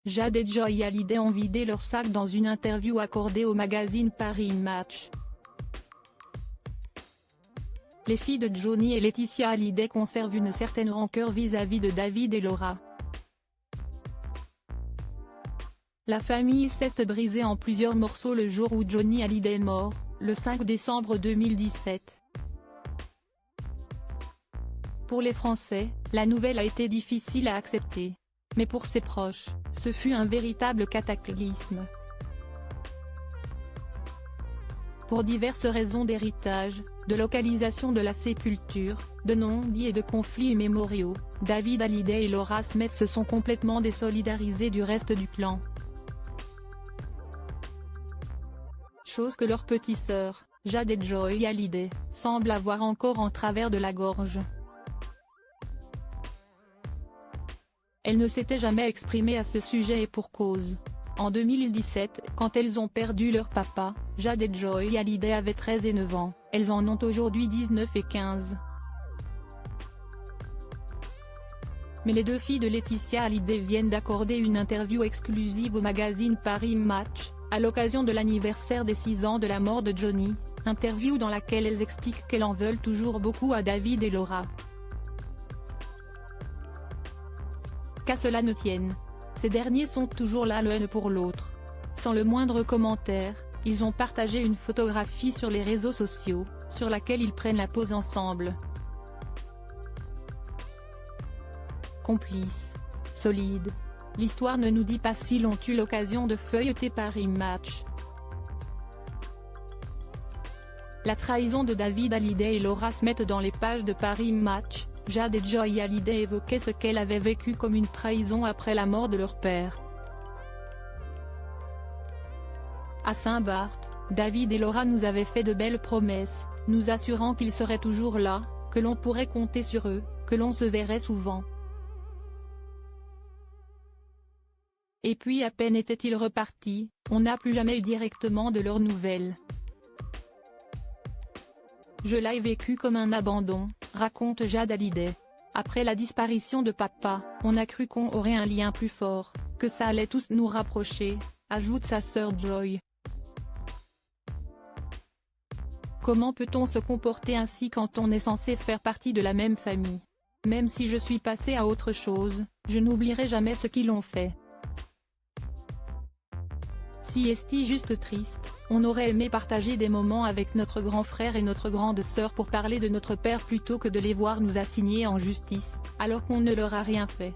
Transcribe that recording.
Jade et Joy Hallyday ont vidé leur sac dans une interview accordée au magazine Paris Match. Les filles de Johnny et Laetitia Hallyday conservent une certaine rancœur vis-à-vis de David et Laura. La famille s'est brisée en plusieurs morceaux le jour où Johnny Hallyday est mort, le 5 décembre 2017. Pour les Français, la nouvelle a été difficile à accepter. Mais pour ses proches, ce fut un véritable cataclysme. Pour diverses raisons d'héritage, de localisation de la sépulture, de non-dits et de conflits immémoriaux, David Hallyday et Laura Smith se sont complètement désolidarisés du reste du clan. Chose que leur petite sœur, Jade et Joy Hallyday, semblent avoir encore en travers de la gorge. Elles ne s'étaient jamais exprimées à ce sujet et pour cause. En 2017, quand elles ont perdu leur papa, Jade et Joy Hallyday avaient 13 et 9 ans, elles en ont aujourd'hui 19 et 15. Mais les deux filles de Laetitia Hallyday viennent d'accorder une interview exclusive au magazine Paris Match, à l'occasion de l'anniversaire des 6 ans de la mort de Johnny, interview dans laquelle elles expliquent qu'elles en veulent toujours beaucoup à David et Laura. Qu'à cela ne tienne, ces derniers sont toujours là l'un pour l'autre. Sans le moindre commentaire, ils ont partagé une photographie sur les réseaux sociaux, sur laquelle ils prennent la pose ensemble. Complices. Solides. L'histoire ne nous dit pas s'ils ont eu l'occasion de feuilleter Paris Match. La trahison de David Hallyday et Laura Smith dans les pages de Paris Match. Jade et Joy Hallyday évoquaient ce qu'elle avait vécu comme une trahison après la mort de leur père. À Saint-Barth, David et Laura nous avaient fait de belles promesses, nous assurant qu'ils seraient toujours là, que l'on pourrait compter sur eux, que l'on se verrait souvent. Et puis à peine étaient-ils repartis, on n'a plus jamais eu directement de leurs nouvelles. Je l'ai vécu comme un abandon, raconte Jade Hallyday. Après la disparition de papa, on a cru qu'on aurait un lien plus fort, que ça allait tous nous rapprocher, ajoute sa sœur Joy. Comment peut-on se comporter ainsi quand on est censé faire partie de la même famille? Même si je suis passée à autre chose, je n'oublierai jamais ce qu'ils ont fait. Si est-il juste triste, on aurait aimé partager des moments avec notre grand frère et notre grande sœur pour parler de notre père plutôt que de les voir nous assigner en justice, alors qu'on ne leur a rien fait.